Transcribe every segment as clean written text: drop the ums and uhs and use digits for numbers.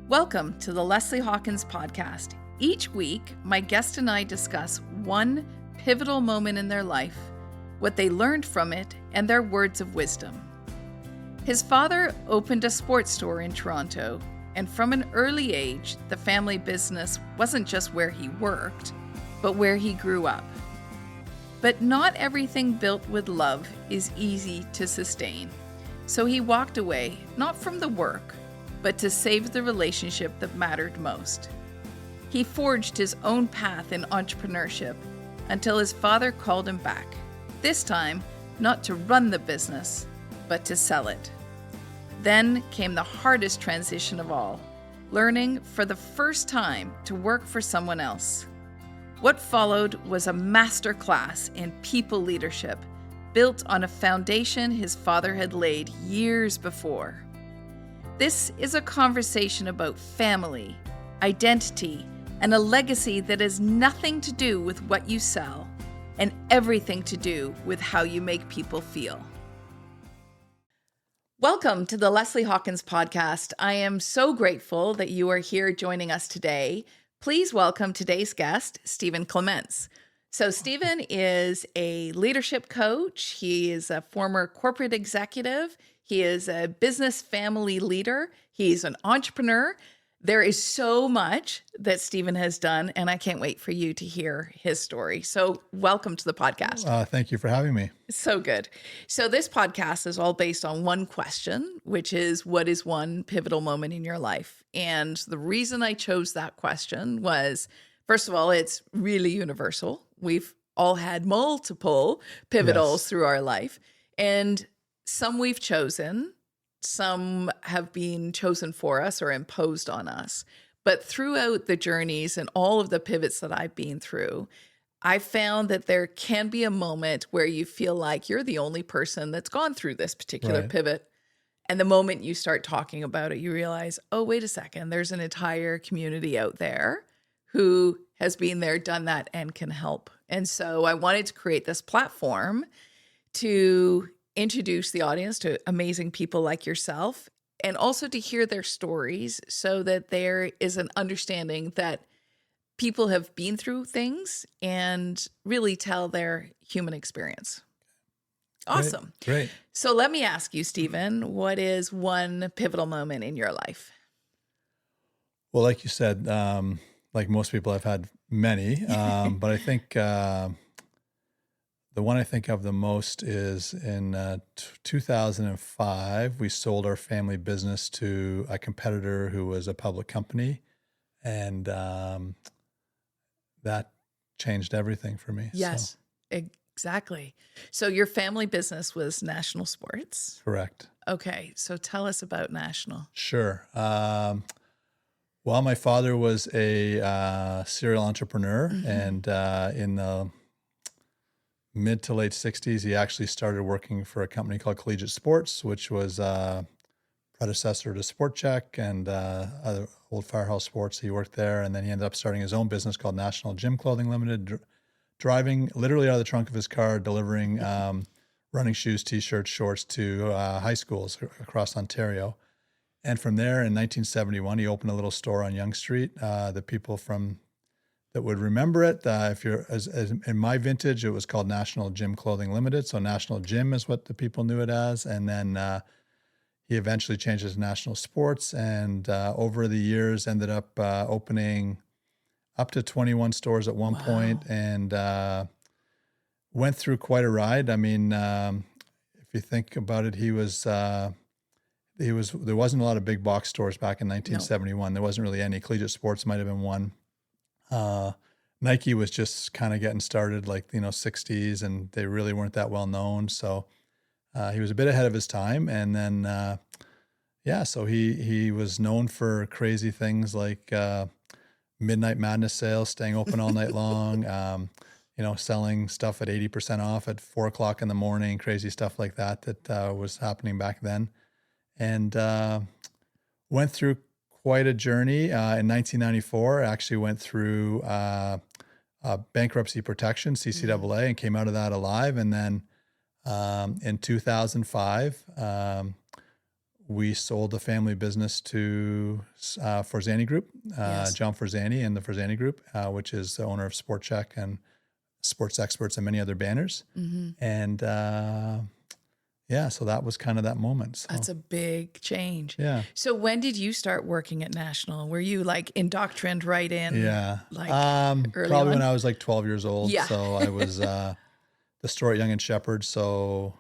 Welcome to the Leslie Hawkins podcast. Each week, my guest and I discuss one pivotal moment in their life, what they learned from it, and their words of wisdom. His father opened a sports store in Toronto, and from an early age, the family business wasn't just where he worked, but where he grew up. But not everything built with love is easy to sustain. So he walked away, not from the work, but to save the relationship that mattered most. He forged his own path in entrepreneurship until his father called him back. This time, not to run the business, but to sell it. Then came the hardest transition of all, learning for the first time to work for someone else. What followed was a masterclass in people leadership, built on a foundation his father had laid years before. This is a conversation about family, identity, and a legacy that has nothing to do with what you sell and everything to do with how you make people feel. Welcome to the Leslie Hawkins podcast. I am so grateful that you are here joining us today. Please welcome today's guest, Stephen Clements. So Stephen is a leadership coach. He is a former corporate executive. He is a business family leader. He's an entrepreneur. There is so much that Stephen has done, and I can't wait for you to hear his story. So welcome to the podcast. Thank you for having me. So good. So this podcast is all based on one question, which is, what is one pivotal moment in your life? And the reason I chose that question was, first of all, it's really universal. We've all had multiple pivotals through our life, and some we've chosen, some have been chosen for us or imposed on us. But throughout the journeys and all of the pivots that I've been through, I found that there can be a moment where you feel like you're the only person that's gone through this particular pivot. And the moment you start talking about it, you realize, oh, wait a second, there's an entire community out there who has been there, done that, and can help. And so I wanted to create this platform to introduce the audience to amazing people like yourself, and also to hear their stories so that there is an understanding that people have been through things and really tell their human experience. Awesome. Great. So let me ask you, Stephen, what is one pivotal moment in your life? Well, like you said, like most people, I've had many, but I think the one I think of the most is in 2005, we sold our family business to a competitor who was a public company, and that changed everything for me. Yes, exactly. So your family business was National Sports? Correct. Okay, so tell us about National. Sure. Well, my father was a serial entrepreneur, and in the mid to late 60s, he actually started working for a company called Collegiate Sports, which was a predecessor to Sport Check and other old Firehouse Sports. He worked there, and then he ended up starting his own business called National Gym Clothing Limited, driving literally out of the trunk of his car, delivering running shoes, T-shirts, shorts to high schools across Ontario. And from there, in 1971, he opened a little store on Yonge Street. The people that would remember it, if you're as in my vintage, it was called National Gym Clothing Limited. So National Gym is what the people knew it as. And then he eventually changed it to National Sports, and over the years ended up opening up to 21 stores at one point, and went through quite a ride. I mean, if you think about it, there wasn't a lot of big box stores back in 1971. No. There wasn't really any. Collegiate Sports might have been one. Nike was just kind of getting started, 60s, and they really weren't that well known. So he was a bit ahead of his time. And then, so he was known for crazy things like midnight madness sales, staying open all night long, selling stuff at 80% off at 4:00 in the morning, crazy stuff like that was happening back then. And went through quite a journey. In 1994, I actually went through bankruptcy protection, CCAA, and came out of that alive. And then in 2005, we sold the family business to Forzani Group, Yes. John Forzani and the Forzani Group, which is the owner of Sport Check and Sports Experts and many other banners. And so that was kind of that moment. So, That's a big change. yeah. So when did you start working at National? Were you like indoctrined right in? Yeah. Like early probably on? when I was like 12 years old. Yeah. So I was the store at Young and Shepherd. So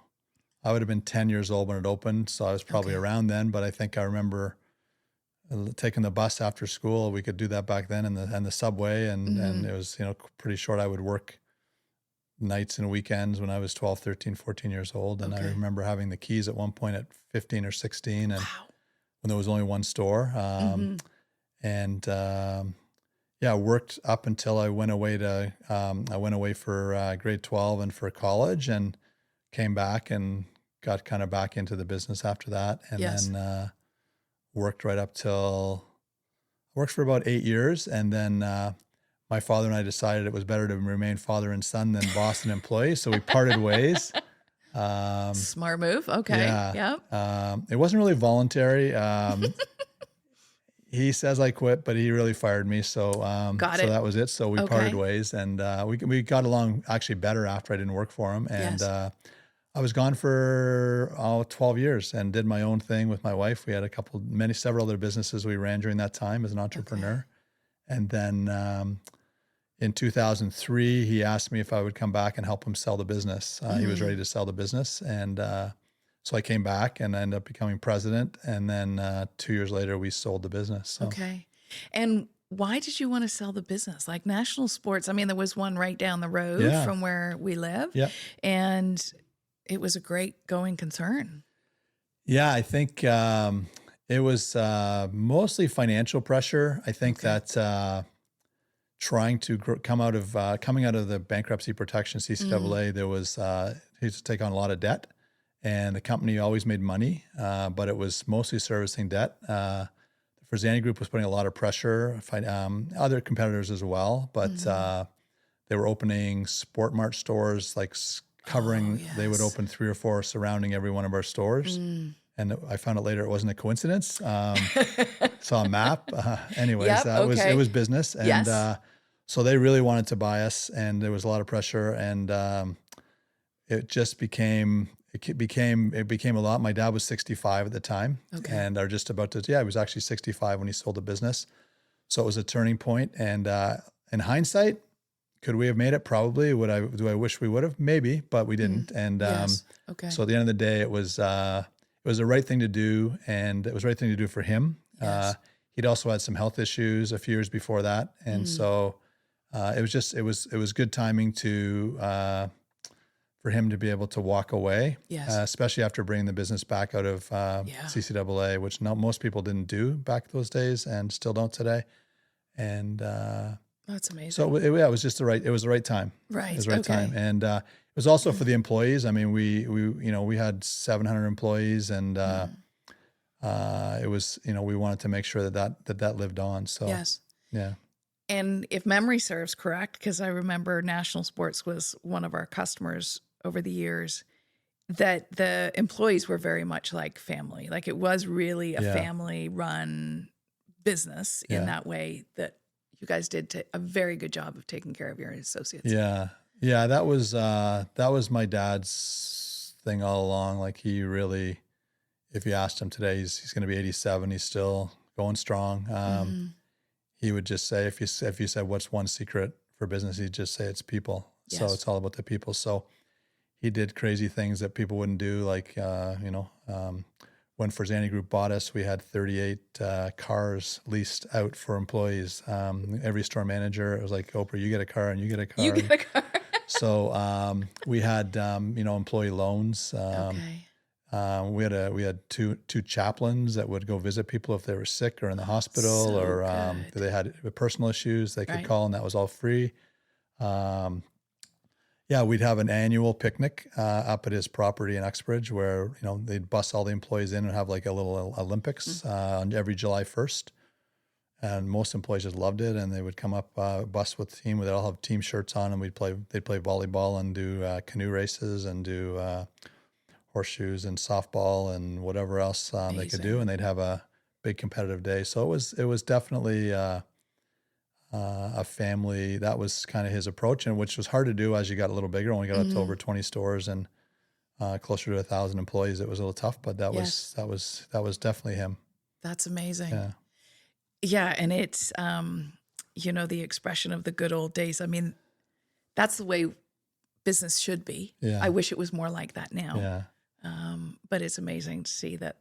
I would have been 10 years old when it opened. So I was probably around then, but I think I remember taking the bus after school. We could do that back then, and the subway. And it was, pretty short. I would work nights and weekends when I was 12, 13, 14 years old. And I remember having the keys at one point at 15 or 16 and when there was only one store. Worked up until I went away for grade 12 and for college, and came back and got kind of back into the business after that. And then worked for about 8 years. And then my father and I decided it was better to remain father and son than boss and employee. So we parted ways. Smart move. Okay. Yeah. Yep. It wasn't really voluntary. He says I quit, but he really fired me. So, Got it. So that was it. So we parted ways, and we got along actually better after I didn't work for him. And I was gone for 12 years and did my own thing with my wife. We had several other businesses we ran during that time as an entrepreneur. And then in 2003, he asked me if I would come back and help him sell the business. He was ready to sell the business. And so I came back and I ended up becoming president. And then 2 years later, we sold the business. So. Okay. And why did you want to sell the business? Like National Sports, I mean, there was one right down the road from where we live. Yeah. And it was a great going concern. Yeah, I think it was mostly financial pressure. I think that trying to coming out of the bankruptcy protection, CCAA, there was he used to take on a lot of debt, and the company always made money, but it was mostly servicing debt. The Forzani Group was putting a lot of pressure, other competitors as well, but they were opening Sport Mart stores, like covering. They would open 3 or 4 surrounding every one of our stores. And I found out later it wasn't a coincidence. Saw a map. Anyways, it was business. And so they really wanted to buy us, and there was a lot of pressure. And it just became a lot. My dad was 65 at the time, and are just about to. Yeah, he was actually 65 when he sold the business. So it was a turning point. And in hindsight, could we have made it? Probably. Do I wish we would have? Maybe, but we didn't. And so at the end of the day, it was the right thing to do, and it was the right thing to do for him. Yes. He'd also had some health issues a few years before that, and so it was good timing for him to be able to walk away, especially after bringing the business back out of CCAA, which most people didn't do back those days and still don't today. And that's amazing. So it was just the right time. Right. It was the right time. And it was also for the employees. I mean, we had 700 employees, and it was, we wanted to make sure that lived on. So yeah. And if memory serves correct, because I remember National Sports was one of our customers over the years, that the employees were very much like family. Like it was really a family-run business in that way, that you guys did a very good job of taking care of your associates. Yeah. Yeah. That was my dad's thing all along. Like he really, if you asked him today, he's going to be 87. He's still going strong. He would just say, if you said, what's one secret for business, he'd just say it's people. Yes. So it's all about the people. So he did crazy things that people wouldn't do. Like, when Forzani Group bought us, we had 38 cars leased out for employees. Every store manager, it was like, Oprah, you get a car and you get a car. You get a car. So we had, employee loans. We had two chaplains that would go visit people if they were sick or in the hospital, or if they had personal issues, they could call, and that was all free. We'd have an annual picnic up at his property in Uxbridge, where they'd bus all the employees in and have like a little Olympics on every July 1st. And most employees just loved it, and they would come up, bus with the team. They'd all have team shirts on, and they'd play volleyball and do canoe races and do horseshoes and softball and whatever else they could do, and they'd have a big competitive day. So it was definitely a family. That was kind of his approach, and which was hard to do as you got a little bigger. When we got up to over 20 stores and closer to 1,000 employees, it was a little tough. But that was definitely him. That's amazing. Yeah. Yeah, and it's the expression of the good old days. I mean, that's the way business should be. Yeah. I wish it was more like that now. Yeah. But it's amazing to see that.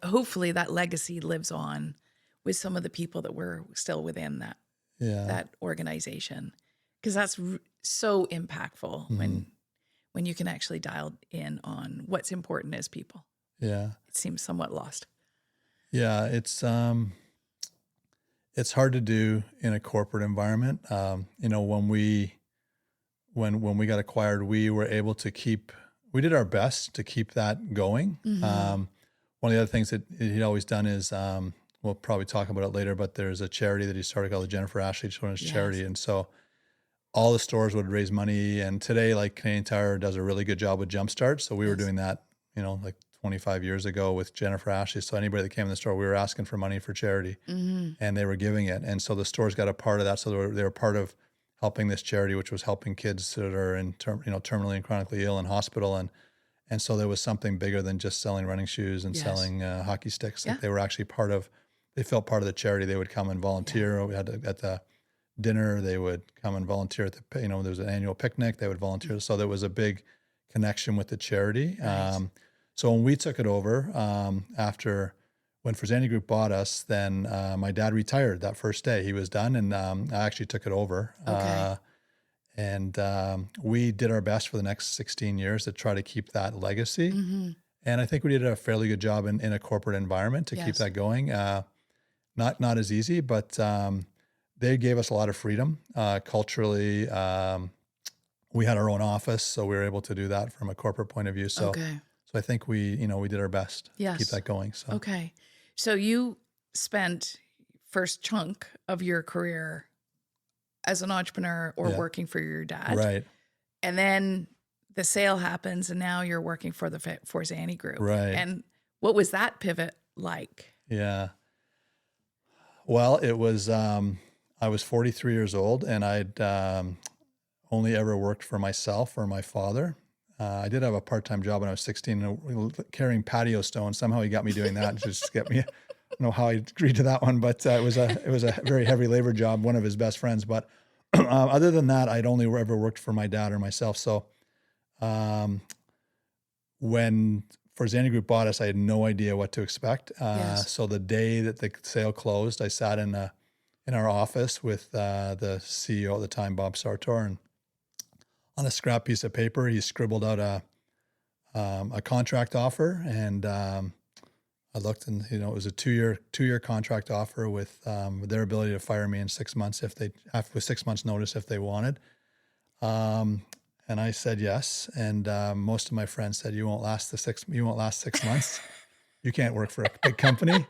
Hopefully that legacy lives on with some of the people that were still within that organization, because that's so impactful when you can actually dial in on what's important as people. Yeah. It seems somewhat lost. Yeah, it's hard to do in a corporate environment. When we got acquired, we were able to we did our best to keep that going. One of the other things that he'd always done is, we'll probably talk about it later, but there's a charity that he started called the Jennifer Ashley Children's Charity. And so all the stores would raise money. And today, like Canadian Tire does a really good job with Jumpstart. So we were doing that, like 25 years ago with Jennifer Ashley. So anybody that came in the store, we were asking for money for charity, and they were giving it. And so the stores got a part of that. So they were part of helping this charity, which was helping kids that are in terminally and chronically ill in hospital. And so there was something bigger than just selling running shoes and selling hockey sticks. Like they were actually they felt part of the charity. They would come and volunteer. We had at the dinner, they would come and volunteer at there was an annual picnic, they would volunteer. So there was a big connection with the charity. Right. So when we took it over, when Fresani Group bought us, then my dad retired that first day. He was done, and I actually took it over. Okay. And we did our best for the next 16 years to try to keep that legacy. And I think we did a fairly good job in a corporate environment to keep that going. Not as easy, but they gave us a lot of freedom culturally. We had our own office, so we were able to do that from a corporate point of view. So I think we did our best to keep that going. So okay, so you spent first chunk of your career as an entrepreneur or working for your dad, right? And then the sale happens, and now you're working for the Fresani Group, right? And what was that pivot like? Yeah. Well, it was. I was 43 years old, and I'd only ever worked for myself or my father. I did have a part-time job when I was 16, carrying patio stones. Somehow he got me doing that just to get me. I don't know how I agreed to that one, but it was a very heavy labor job. One of his best friends, but other than that, I'd only ever worked for my dad or myself. So when Fresani Group bought us, I had no idea what to expect. So the day that the sale closed, I sat in our office with the CEO at the time, Bob Sartor, and on a scrap piece of paper, he scribbled out a contract offer, and I looked, and it was a two-year contract offer with their ability to fire me in 6 months with 6 months notice if they wanted. And I said yes, and most of my friends said, "You won't last 6 months. You can't work for a big company."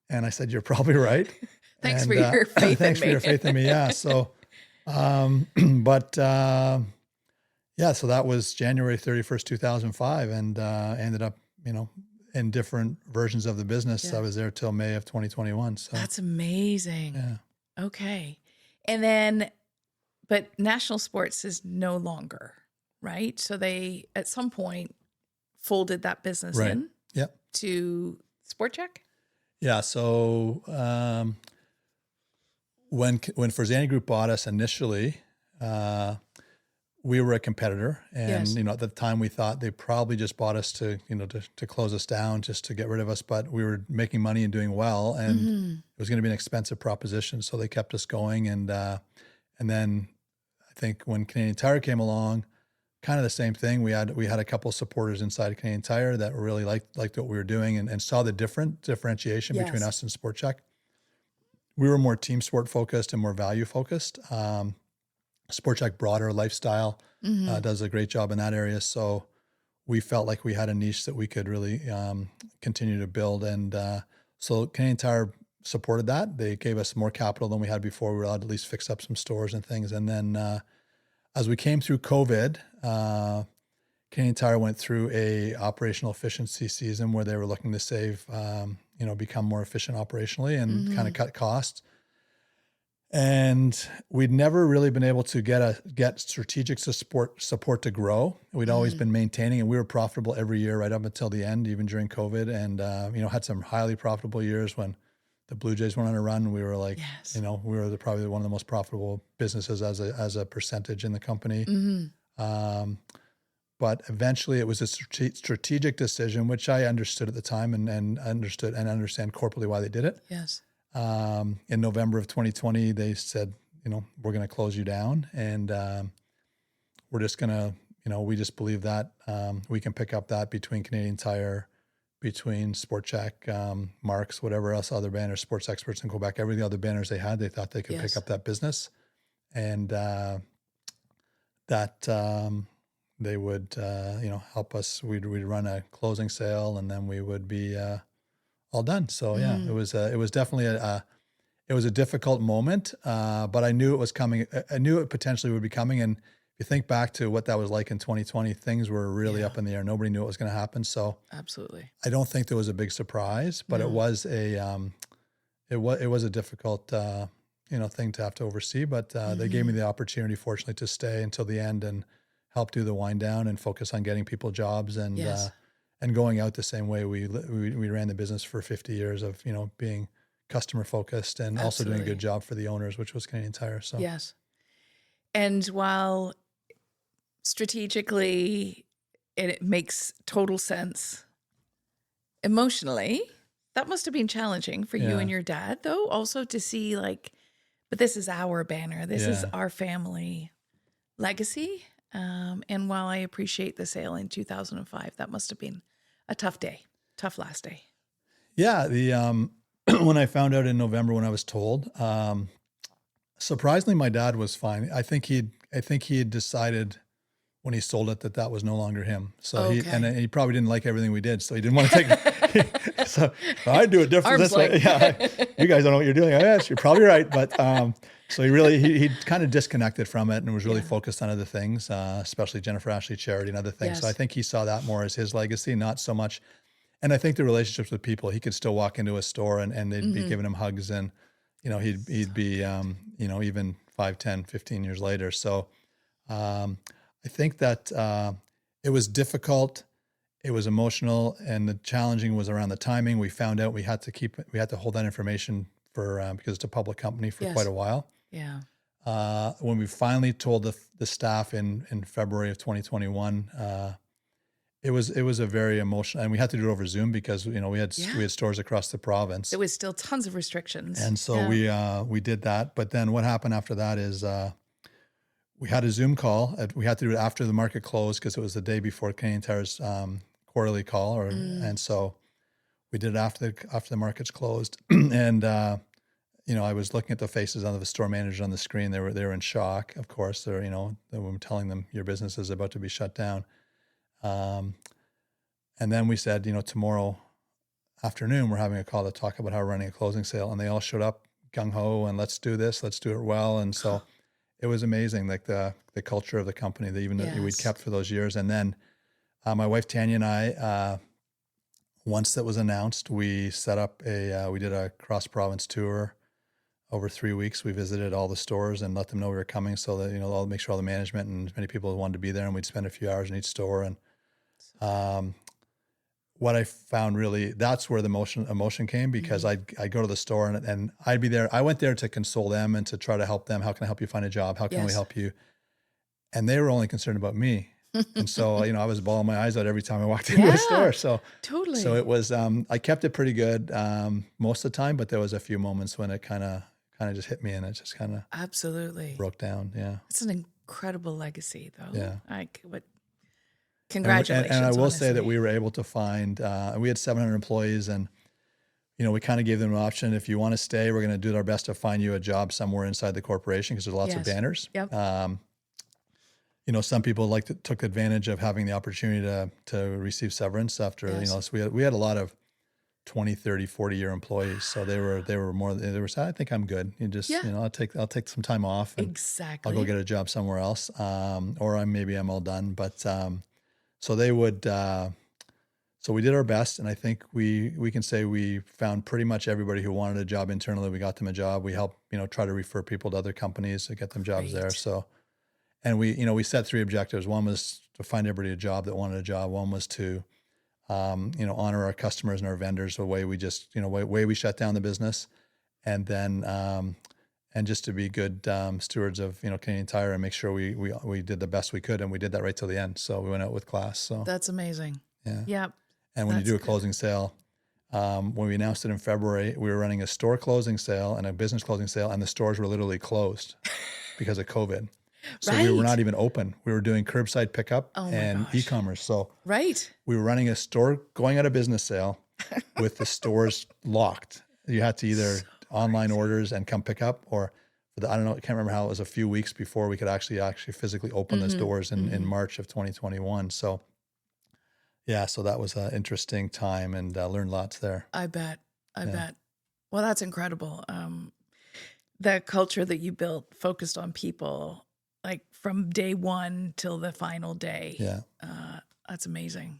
And I said, "You're probably right." Thanks for your faith in me. Thanks for your faith in me. Yeah. So, so that was January 31st, 2005, and ended up, in different versions of the business. I was there till May of 2021. So that's amazing. Yeah. Okay. And then, but National Sports is no longer, right? So they, at some point, folded that business in to Sport Check? Yeah. So when Fresani Group bought us initially, we were a competitor, and at the time we thought they probably just bought us to close us down, just to get rid of us. But we were making money and doing well, and it was going to be an expensive proposition, so they kept us going. And then I think when Canadian Tire came along, kind of the same thing. We had a couple of supporters inside of Canadian Tire that really liked what we were doing and saw the differentiation between us and Sport Check. We were more team sport focused and more value focused. Sport Check, broader lifestyle, does a great job in that area. So we felt like we had a niche that we could really continue to build. And so Canadian Tire supported that. They gave us more capital than we had before. We were allowed to at least fix up some stores and things. And then as we came through COVID, Canadian Tire went through a operational efficiency season where they were looking to save, become more efficient operationally and kind of cut costs. And we'd never really been able to get strategic support to grow. We'd always been maintaining, and we were profitable every year right up until the end, even during COVID. And had some highly profitable years when the Blue Jays went on a run. We were like, Yes. we were probably one of the most profitable businesses as a percentage in the company. But eventually, it was a strategic decision, which I understood at the time and understand corporately why they did it. Yes. In November of 2020, they said, we're going to close you down, and we're just going to, we just believe that we can pick up that between Canadian Tire, between Sport Check, Marks, whatever else, other banners, Sports Experts in Quebec, every other banners they had, they thought they could pick up that business, and that they would, help us. We'd run a closing sale, and then we would be all done. So yeah, it was definitely it was a difficult moment, but I knew it was coming. I knew it potentially would be coming. And if you think back to what that was like in 2020, things were really up in the air. Nobody knew what was going to happen. So absolutely, I don't think there was a big surprise, but it was a it was a difficult thing to have to oversee. But they gave me the opportunity, fortunately, to stay until the end and help do the wind down and focus on getting people jobs and going out the same way we ran the business for 50 years of, being customer focused and also doing a good job for the owners, which was Canadian Tire. So yes. And while strategically it makes total sense, emotionally, that must have been challenging for you and your dad, though, also to see but this is our banner. This is our family legacy. And while I appreciate the sale in 2005, that must have been a tough last day. Yeah. The, when I found out in November, when I was told, surprisingly, my dad was fine. I think he had decided when he sold it that was no longer him. So he probably didn't like everything we did. So he didn't want to take, so I'd do it different this way. Yeah. You guys don't know what you're doing. Yes, you're probably right. But, so he kind of disconnected from it and was really focused on other things, especially Jennifer Ashley charity and other things. Yes. So I think he saw that more as his legacy, not so much. And I think the relationships with people, he could still walk into a store and they'd be giving him hugs, and, he'd be, even 5, 10, 15 years later. So I think that it was difficult. It was emotional, and the challenging was around the timing. We found out we had to hold that information for because it's a public company for quite a while. Yeah. When we finally told the staff in February of 2021, it was a very emotional, and we had to do it over Zoom because we had stores across the province. There was still tons of restrictions, and so we did that. But then what happened after that is we had a Zoom call. We had to do it after the market closed because it was the day before Canadian Tire's quarterly call, and so we did it after the markets closed, and. I was looking at the faces of the store managers on the screen. They were in shock, of course. They're, when telling them your business is about to be shut down. And then we said, tomorrow afternoon, we're having a call to talk about how we're running a closing sale. And they all showed up gung ho and let's do this, let's do it well. And so it was amazing, the culture of the company that we'd kept for those years. And then my wife, Tanya, and I, once that was announced, we set up we did a cross-province tour. Over 3 weeks, we visited all the stores and let them know we were coming, so that I'll make sure all the management and as many people wanted to be there, and we'd spend a few hours in each store. And what I found really, that's where the emotion came, because I'd go to the store and I'd be there. I went there to console them and to try to help them. How can I help you find a job? How can we help you? And they were only concerned about me. And so, I was bawling my eyes out every time I walked into the store. So totally. So it was, I kept it pretty good most of the time, but there was a few moments when it kind of just hit me, and it just kind of absolutely broke down. Yeah. It's an incredible legacy, though. Yeah. Congratulations. And I will say that we were able to find, we had 700 employees, and, we kind of gave them an option. If you want to stay, we're going to do our best to find you a job somewhere inside the corporation, because there's lots of banners. Yep. Some people took advantage of having the opportunity to receive severance after, so we had a lot of 20, 30, 40-year employees. So they were more, I think I'm good. You just, I'll take some time off, and exactly. I'll go get a job somewhere else. Or maybe I'm all done. But So they would, so we did our best, and I think we can say we found pretty much everybody who wanted a job internally. We got them a job. We helped, try to refer people to other companies to get them jobs there. Great. So, and we set 3 objectives. One was to find everybody a job that wanted a job. One was to, honor our customers and our vendors the way we just, way we shut down the business. And then, and just to be good stewards of, Canadian Tire and make sure we did the best we could. And we did that right till the end. So we went out with class. So That's amazing. yeah. Yep. And when you That's do a good. closing sale, when we announced it in February, we were running a store closing sale and a business closing sale, and the stores were literally closed because of COVID. So we were Right. not even open. We were doing curbside pickup Oh my and gosh. e-commerce. So Right. we were running a store going out of business sale with the stores locked. You had to either online orders and come pick up, or I don't know, I can't remember how it was, a few weeks before we could actually physically open those doors in March of 2021. So yeah, so that was an interesting time, and learned lots there. I bet. I Yeah. bet. Well, that's incredible. The culture that you built focused on people, like from day one till the final day. Yeah. That's amazing.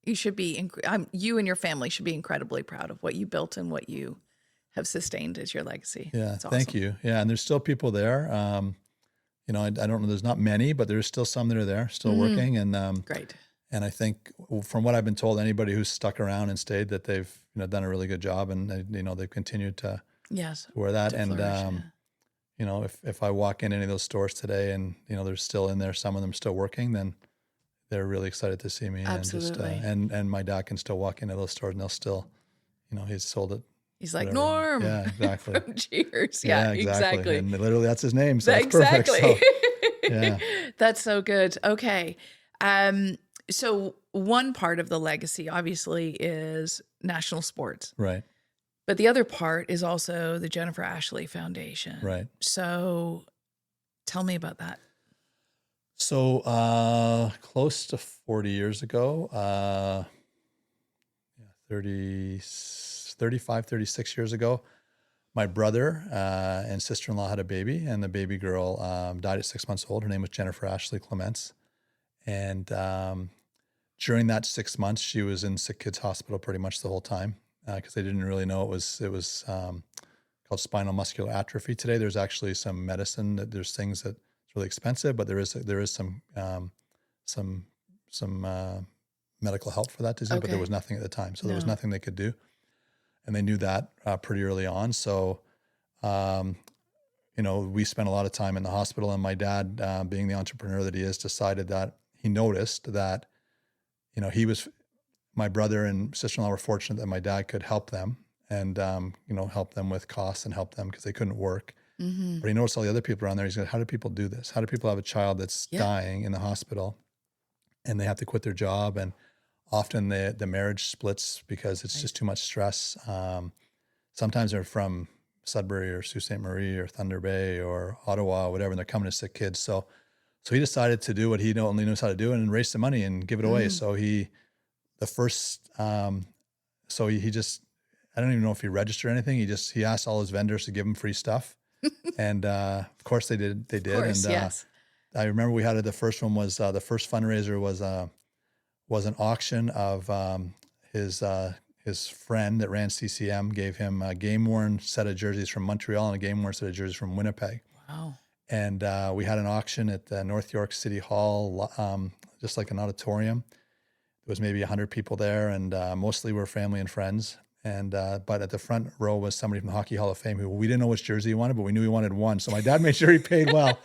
You should be, you and your family should be incredibly proud of what you built and what you have sustained as your legacy. Yeah. It's Thank awesome. you. Yeah. And there's still people there. I don't know, there's not many, but there's still some that are there, still working. And Great. and I think from what I've been told, anybody who's stuck around and stayed, that they've done a really good job, and they've continued to Yes. wear that. To And flourish, yeah. if I walk in any of those stores today, and they're still in there, some of them still working, then they're really excited to see me. Absolutely. And just and my dad can still walk into those stores, and they'll still, he's sold it. He's like, Whatever. Norm. Yeah, exactly. From Cheers. Yeah, exactly. And literally that's his name. So that's Exactly. perfect. So, yeah. That's so good. Okay. So one part of the legacy obviously is national sports, Right. but the other part is also the Jennifer Ashley Foundation. Right. So tell me about that. So close to 40 years ago, 35, 36 years ago, my brother and sister-in-law had a baby, and the baby girl died at 6 months old. Her name was Jennifer Ashley Clements. And during that 6 months, she was in Sick Kids Hospital pretty much the whole time, because they didn't really know it was called spinal muscular atrophy. Today, there's actually some medicine. There's things that it's really expensive, but there is some medical help for that disease. But there Okay. was nothing at the time, so there was No. nothing they could do, and they knew that pretty early on. So, we spent a lot of time in the hospital, and my dad, being the entrepreneur that he is, decided that he noticed that, my brother and sister-in-law were fortunate that my dad could help them and, help them with costs and help them because they couldn't work. Mm-hmm. But he noticed all the other people around there. He's like, how do people do this? How do people have a child that's Yeah. dying in the hospital and they have to quit their job? And often the marriage splits because it's just too much stress. Sometimes they're from Sudbury or Sault Ste. Marie or Thunder Bay or Ottawa or whatever, and they're coming to Sick Kids. So he decided to do what he only knows how to do and raise the money and give it away. So he just, I don't even know if he registered anything. He asked all his vendors to give him free stuff. And of course they did. They did. Of course, And yes. I remember we had the first one was the first fundraiser was an auction of his friend that ran CCM gave him a game-worn set of jerseys from Montreal and a game-worn set of jerseys from Winnipeg. Wow. And we had an auction at the North York City Hall, just like an auditorium. There was maybe 100 people there, and mostly were family and friends. And but at the front row was somebody from the Hockey Hall of Fame who we didn't know which jersey he wanted, but we knew he wanted one. So my dad made sure he paid well.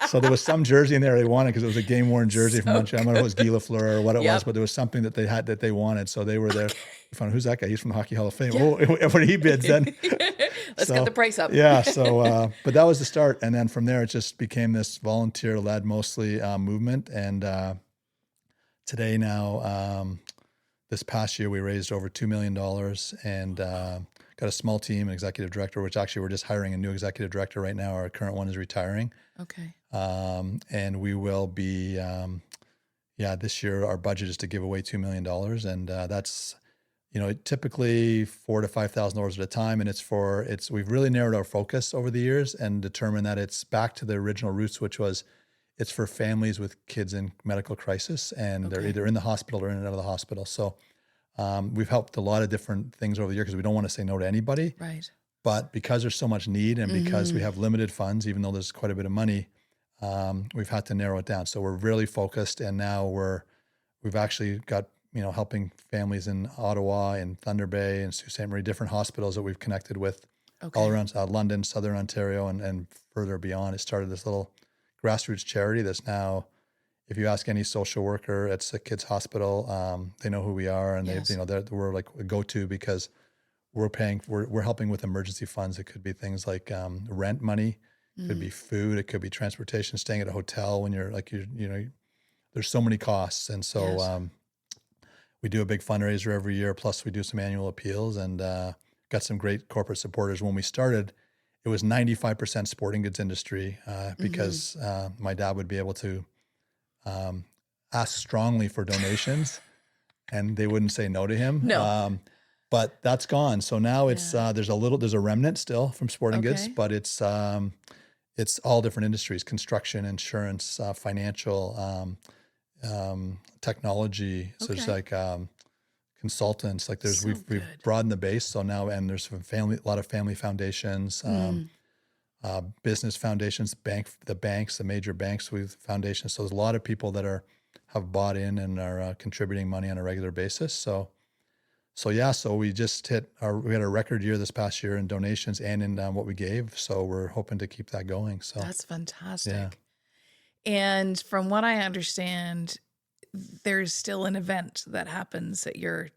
So there was some jersey in there they wanted because it was a game-worn jersey from Montreal. I don't know if it was Guy Lafleur or what it was, but there was something that they had that they wanted. So they were there. We found, who's that guy? He's from the Hockey Hall of Fame. Oh, when he bids, then Let's get the price up. Yeah. So, but that was the start, and then from there it just became this volunteer-led, mostly movement. And today now, this past year we raised over $2 million and got a small team, an executive director, which actually we're just hiring a new executive director right now. Our current one is retiring. Okay. And we will be, this year our budget is to give away $2 million. And that's, typically $4,000 to $5,000 at a time. And we've really narrowed our focus over the years and determined that it's back to the original roots, which was it's for families with kids in medical crisis, and they're Okay. either in the hospital or in and out of the hospital. So we've helped a lot of different things over the year because we don't want to say no to anybody. Right. But because there's so much need and because we Mm-hmm. have limited funds, even though there's quite a bit of money, we've had to narrow it down. So we're really focused, and now we've actually got, helping families in Ottawa and Thunder Bay and Sault Ste. Marie, different hospitals that we've connected with all Okay. around London, Southern Ontario, and further beyond. It started this little grassroots charity that's now, if you ask any social worker at a kids hospital, they know who we are, and Yes. we're like a go-to because we're helping with emergency funds. It could be things like rent money, it could be food, it could be transportation, staying at a hotel when there's so many costs. And so Yes. we do a big fundraiser every year. Plus we do some annual appeals, and got some great corporate supporters. When we started, it was 95% sporting goods industry because my dad would be able to ask strongly for donations and they wouldn't say no to him. No. But that's gone. So now it's Yeah. there's a remnant still from sporting goods, Okay. but it's all different industries: construction, insurance, financial, technology. So there's Okay. like consultants. Like So we've good. broadened the base. So now, and there's a lot of family foundations, business foundations, the major banks with foundations. So there's a lot of people that have bought in and are contributing money on a regular basis. So we just we had a record year this past year in donations and in what we gave. So we're hoping to keep that going. So That's fantastic. yeah, And from what I understand, there's still an event that happens at your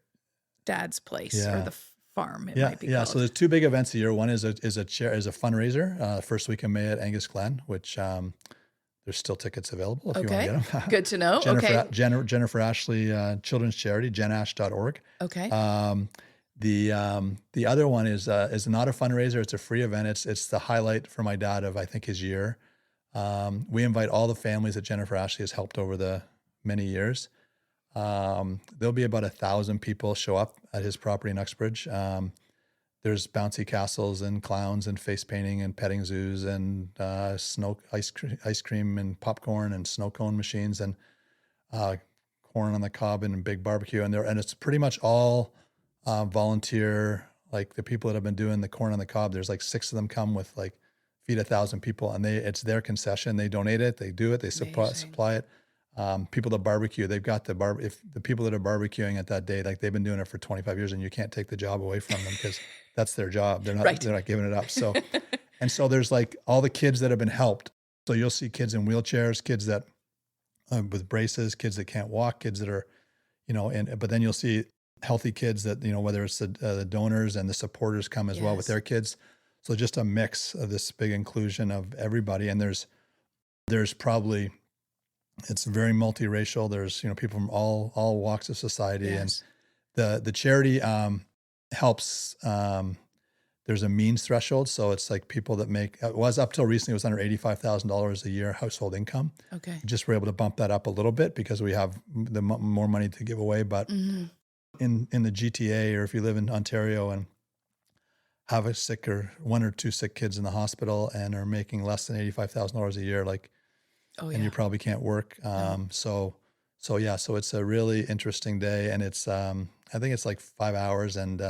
dad's place or yeah, the farm, it yeah, might be yeah. So called. there's two big events a year. One is a fundraiser, first week in May at Angus Glen, which there's still tickets available if you want Okay. to get them. Good to know. Okay. Jennifer Ashley Children's Charity, jenash.org. Okay. The other one is not a fundraiser. It's a free event. It's the highlight for my dad of, I think, his year. We invite all the families that Jennifer Ashley has helped over the many years. There'll be about 1,000 people show up at his property in Uxbridge. There's bouncy castles and clowns and face painting and petting zoos and ice cream and popcorn and snow cone machines and corn on the cob and a big barbecue. And it's pretty much all volunteer. Like the people that have been doing the corn on the cob, there's like 6 of them come with like feed 1,000 people, and it's their concession. They donate it, they do it, they supply it. People that barbecue, they've got if the people that are barbecuing at that day, like they've been doing it for 25 years, and you can't take the job away from them because that's their job. They're not Right. they're not giving it up. So and so there's like all the kids that have been helped. So you'll see kids in wheelchairs, kids that with braces, kids that can't walk, kids that are, but then you'll see healthy kids that, whether it's the donors and the supporters come as well with Yes. their kids. So just a mix of this big inclusion of everybody. And there's probably, it's very multiracial. There's, people from all walks of society. Yes. And the charity helps, there's a means threshold. So it's like people that it was up till recently, it was under $85,000 a year household income. Okay. Just were able to bump that up a little bit because we have more money to give away. But in the GTA, or if you live in Ontario and have one or two sick kids in the hospital and are making less than $85,000 a year, and you probably can't work. So it's a really interesting day, and it's I think it's like 5 hours, and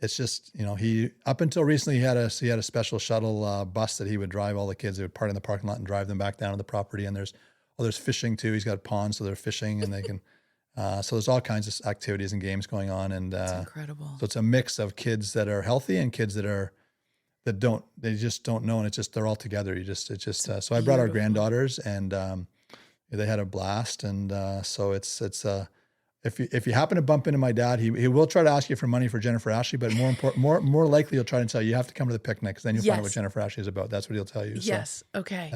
it's just he up until recently he had a special shuttle bus that he would drive all the kids. They would park in the parking lot and drive them back down to the property. And there's fishing too. He's got ponds, so they're fishing, and they can. So there's all kinds of activities and games going on, and That's incredible. so it's a mix of kids that are healthy and kids that they just don't know, and they're all together. So I brought our granddaughters, and they had a blast, and so it's if you happen to bump into my dad, he will try to ask you for money for Jennifer Ashley, but more likely he'll try to tell you have to come to the picnic, because then you'll find out what Jennifer Ashley is about. That's what he'll tell you. Yes. So Okay.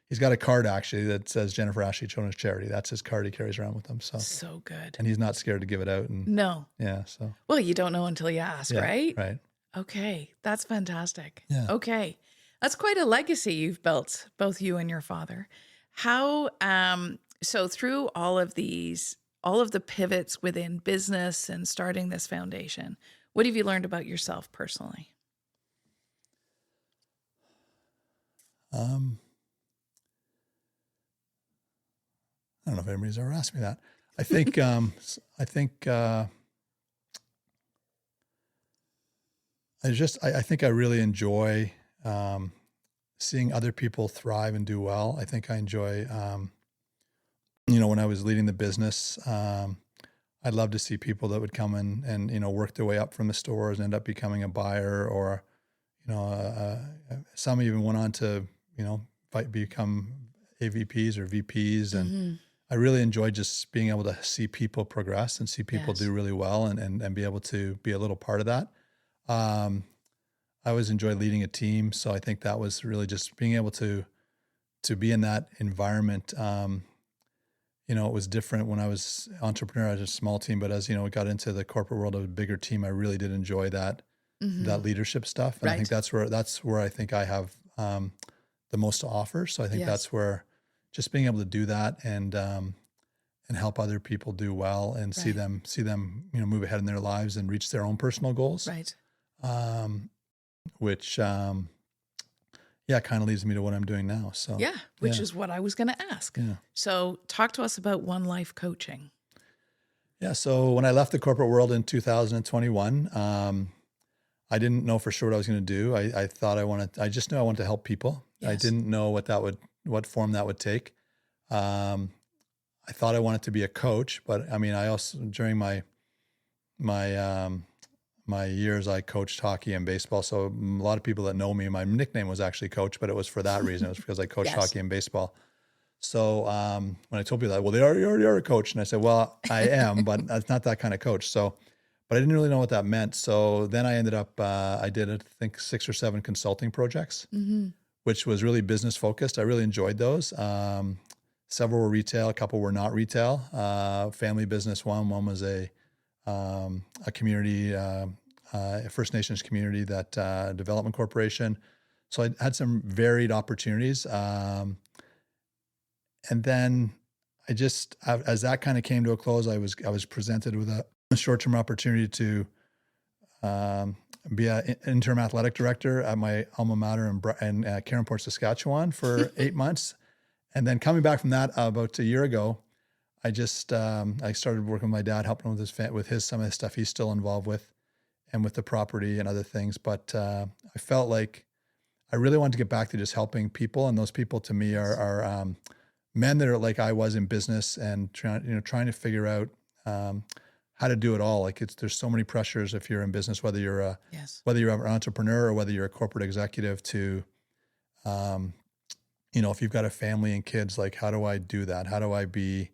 he's got a card actually that says Jennifer Ashley Children's Charity. That's his card he carries around with him. So good. And he's not scared to give it out. And No. yeah, so Well, you don't know until you ask, right? right. Okay. That's fantastic. Yeah. Okay. That's quite a legacy you've built, both you and your father. How, so through all of the pivots within business and starting this foundation, what have you learned about yourself personally? I don't know if anybody's ever asked me that. I think, I think I really enjoy seeing other people thrive and do well. I think I enjoy, when I was leading the business, I'd love to see people that would come in and, work their way up from the stores and end up becoming a buyer, or, some even went on to, become AVPs or VPs. And I really enjoy just being able to see people progress and see people do really well, and be able to be a little part of that. I always enjoyed leading a team. So I think that was really just being able to be in that environment. It was different when I was entrepreneur. I was a small team, but as we got into the corporate world of a bigger team, I really did enjoy that leadership stuff. And I think that's where I think I have the most to offer. So I think that's where just being able to do that and help other people do well and see them move ahead in their lives and reach their own personal goals. Right. Which kind of leads me to what I'm doing now. So which is what I was going to ask. Yeah. So talk to us about One Life Coaching. Yeah. So when I left the corporate world in 2021, I didn't know for sure what I was going to do. I just knew I wanted to help people. Yes. I didn't know what form that would take. I thought I wanted to be a coach, but I mean, I also, during my years, I coached hockey and baseball. So a lot of people that know me, my nickname was actually Coach, but it was for that reason. It was because I coached hockey and baseball. So when I told people that, well, you already are a coach. And I said, well, I am, but that's not that kind of coach. So, but I didn't really know what that meant. So then I ended up, I did, I think, 6 or 7 consulting projects, which was really business focused. I really enjoyed those. Several were retail, a couple were not retail. Family business, one was a community, a First Nations community, that development corporation. So I had some varied opportunities. And then I just, as that kind of came to a close, I was presented with a short-term opportunity to be an interim athletic director at my alma mater in Caronport, Saskatchewan for 8 months. And then coming back from that about a year ago, I just I started working with my dad, helping him with some of the stuff he's still involved with, and with the property and other things. But I felt like I really wanted to get back to just helping people, and those people to me are men that are like I was in business and trying to figure out how to do it all. Like there's so many pressures if you're in business, whether you're an entrepreneur or whether you're a corporate executive, to if you've got a family and kids, like how do I do that? How do I be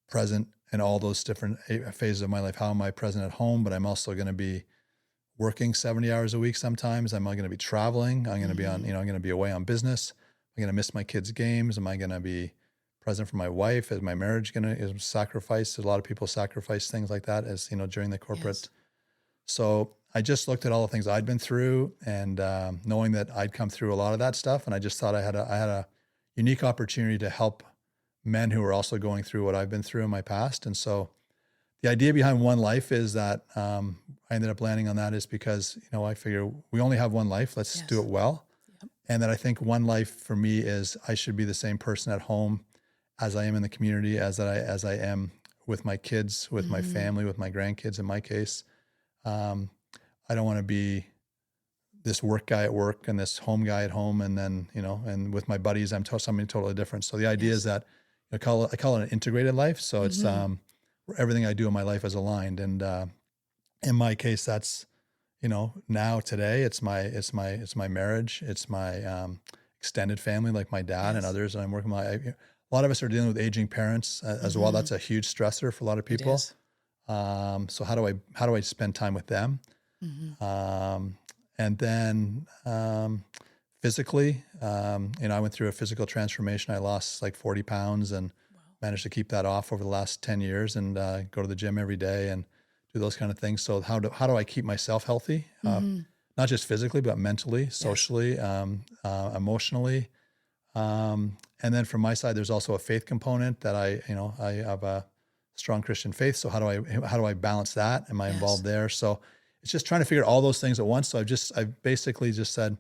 present in all those different phases of my life? How am I present at home, but I'm also going to be working 70 hours a week sometimes? Am I going to be traveling? I'm going to be on, I'm going to be away on business. I'm going to miss my kids' games. Am I going to be present for my wife? Is my marriage is sacrificed? A lot of people sacrifice things like that as, during the corporate. Yes. So I just looked at all the things I'd been through, and knowing that I'd come through a lot of that stuff. And I just thought I had a unique opportunity to help men who are also going through what I've been through in my past. And so the idea behind One Life is that I ended up landing on that is because, I figure we only have one life. Let's do it well. Yep. And that I think one life for me is I should be the same person at home as I am in the community, as I am with my kids, with my family, with my grandkids in my case. I don't want to be this work guy at work and this home guy at home. And then, and with my buddies, I'm something totally different. So the idea is that I call it an integrated life. So it's where everything I do in my life is aligned. And in my case, that's, now today it's my marriage. It's my extended family, like my dad and others. And I'm working a lot of us are dealing with aging parents as well. That's a huge stressor for a lot of people. So how do I spend time with them? And then physically, I went through a physical transformation. I lost like 40 pounds and managed to keep that off over the last 10 years and go to the gym every day and do those kind of things. So how do I keep myself healthy? Not just physically, but mentally, socially, emotionally. And then from my side, there's also a faith component that I have a strong Christian faith. So how do I balance that? Am I involved there? So it's just trying to figure out all those things at once. So I've basically just said,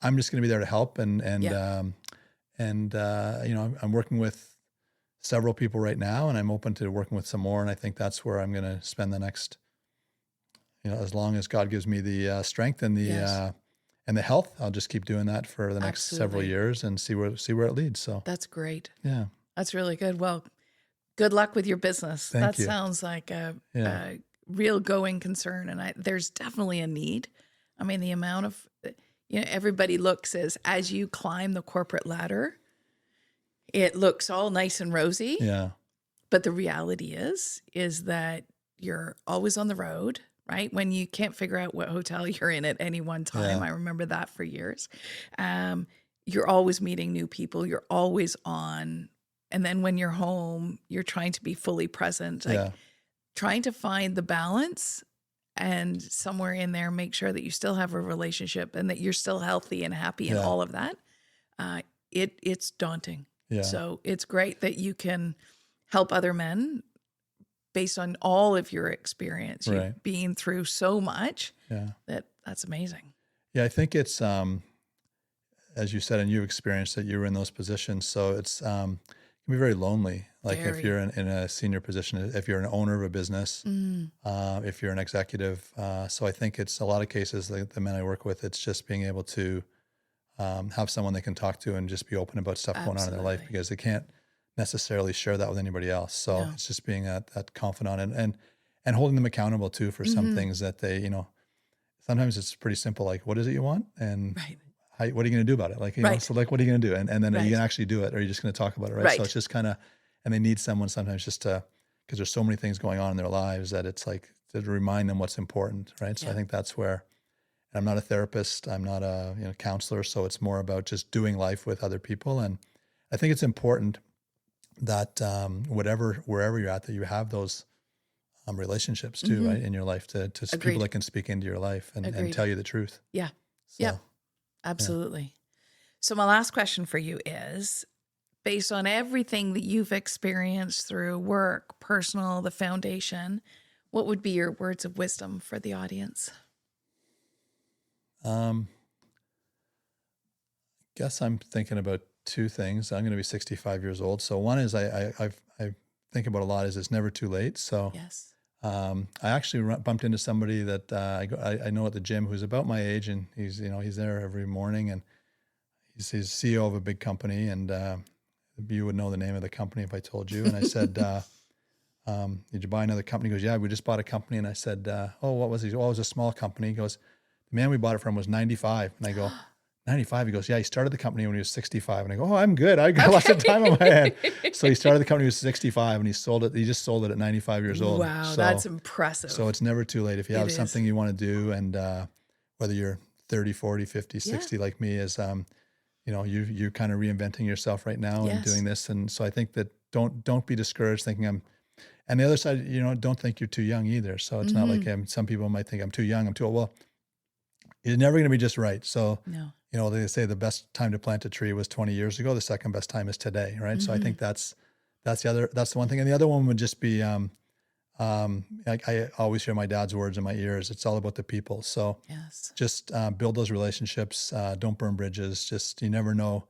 I'm just going to be there to help. And I'm working with several people right now, and I'm open to working with some more. And I think that's where I'm going to spend the next, as long as God gives me the strength and the health, I'll just keep doing that for the next several years and see where it leads. So that's great. Yeah, that's really good. Well, good luck with your business. Thank you. Sounds like a real going concern, and there's definitely a need. I mean, the amount of everybody looks as you climb the corporate ladder, it looks all nice and rosy. Yeah. But the reality is that you're always on the road, right? When you can't figure out what hotel you're in at any one time. Yeah. I remember that for years. You're always meeting new people. You're always on. And then when you're home, you're trying to be fully present, trying to find the balance, and somewhere in there, make sure that you still have a relationship and that you're still healthy and happy and all of that. It's daunting. Yeah. So it's great that you can help other men based on all of your experience, you've been through so much. Yeah. That's amazing. Yeah. I think it's, as you said, and you experienced that you were in those positions. So it's, it can be very lonely. Like if you're in a senior position, if you're an owner of a business, if you're an executive. So I think it's a lot of cases, like the men I work with, it's just being able to have someone they can talk to and just be open about stuff going on in their life, because they can't necessarily share that with anybody else. So it's just being that confidant and holding them accountable too for some things that they, sometimes it's pretty simple. Like, what is it you want? And what are you going to do about it? Like, so like, what are you going to do? And then are you going to actually do it? Or are you just going to talk about it? Right. So it's just kind of, and they need someone sometimes just to, because there's so many things going on in their lives that it's like to remind them what's important. Right. So I think that's where, and I'm not a therapist, I'm not a counselor. So it's more about just doing life with other people. And I think it's important that wherever you're at, that you have those relationships too, right, in your life to people that can speak into your life and tell you the truth. Yeah. So, yeah. Absolutely. So my last question for you is, based on everything that you've experienced through work, personal, the foundation, what would be your words of wisdom for the audience? Guess I'm thinking about two things. I'm going to be 65 years old. So one is I think about a lot is it's never too late. So I actually bumped into somebody that I know at the gym who's about my age, and he's there every morning, and he's CEO of a big company, and you would know the name of the company if I told you. And I said, did you buy another company? He goes, yeah, we just bought a company. And I said, oh, what was he? Oh, it was a small company. He goes, the man we bought it from was 95. And I go, 95? He goes, yeah, he started the company when he was 65. And I go, oh, I'm good. I got lots of time on my hand. So he started the company when he was 65, and he just sold it at 95 years old. Wow, so, that's impressive. So it's never too late. If you have something you want to do, and whether you're 30, 40, 50, 60 like me, is you're kind of reinventing yourself right now and doing this. And so I think that don't be discouraged thinking and the other side, don't think you're too young either. So it's not like some people might think I'm too young, I'm too old. Well, you're never going to be just right. So, they say the best time to plant a tree was 20 years ago. The second best time is today. Right. So I think that's the one thing. And the other one would just be, I always hear my dad's words in my ears. It's all about the people. So just build those relationships. Don't burn bridges. Just, you never know,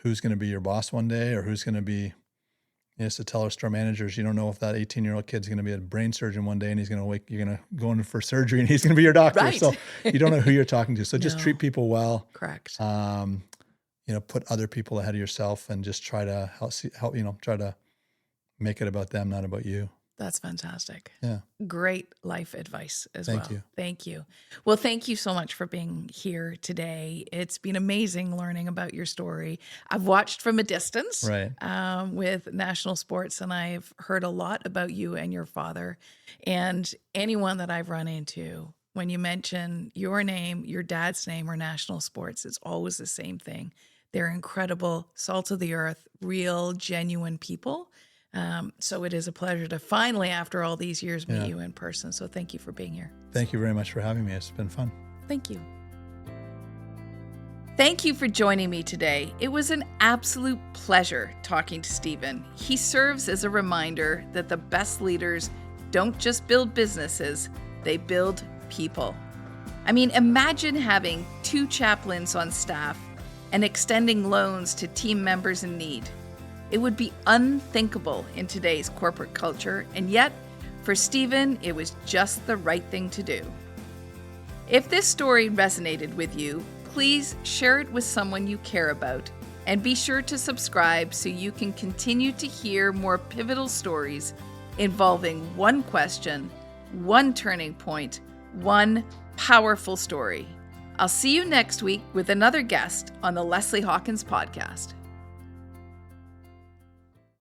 who's going to be your boss one day, or who's going to be, to tell our store managers, you don't know if that 18-year-old kid's going to be a brain surgeon one day, and you're going to go in for surgery, and he's going to be your doctor. Right. So you don't know who you're talking to. So just treat people well. Correct. Put other people ahead of yourself, and just try to help, try to make it about them, not about you. That's fantastic. Yeah. Great life advice as well. Thank you. Thank you. Well, thank you so much for being here today. It's been amazing learning about your story. I've watched from a distance with national sports, and I've heard a lot about you and your father. And anyone that I've run into, when you mention your name, your dad's name, or national sports, it's always the same thing. They're incredible, salt of the earth, real, genuine people. So it is a pleasure to finally, after all these years, meet you in person. So thank you for being here. Thank you very much for having me. It's been fun. Thank you. Thank you for joining me today. It was an absolute pleasure talking to Stephen. He serves as a reminder that the best leaders don't just build businesses, they build people. I mean, imagine having 2 chaplains on staff and extending loans to team members in need. It would be unthinkable in today's corporate culture, and yet, for Stephen, it was just the right thing to do. If this story resonated with you, please share it with someone you care about, and be sure to subscribe so you can continue to hear more pivotal stories involving one question, one turning point, one powerful story. I'll see you next week with another guest on the Leslie Hawkins Podcast.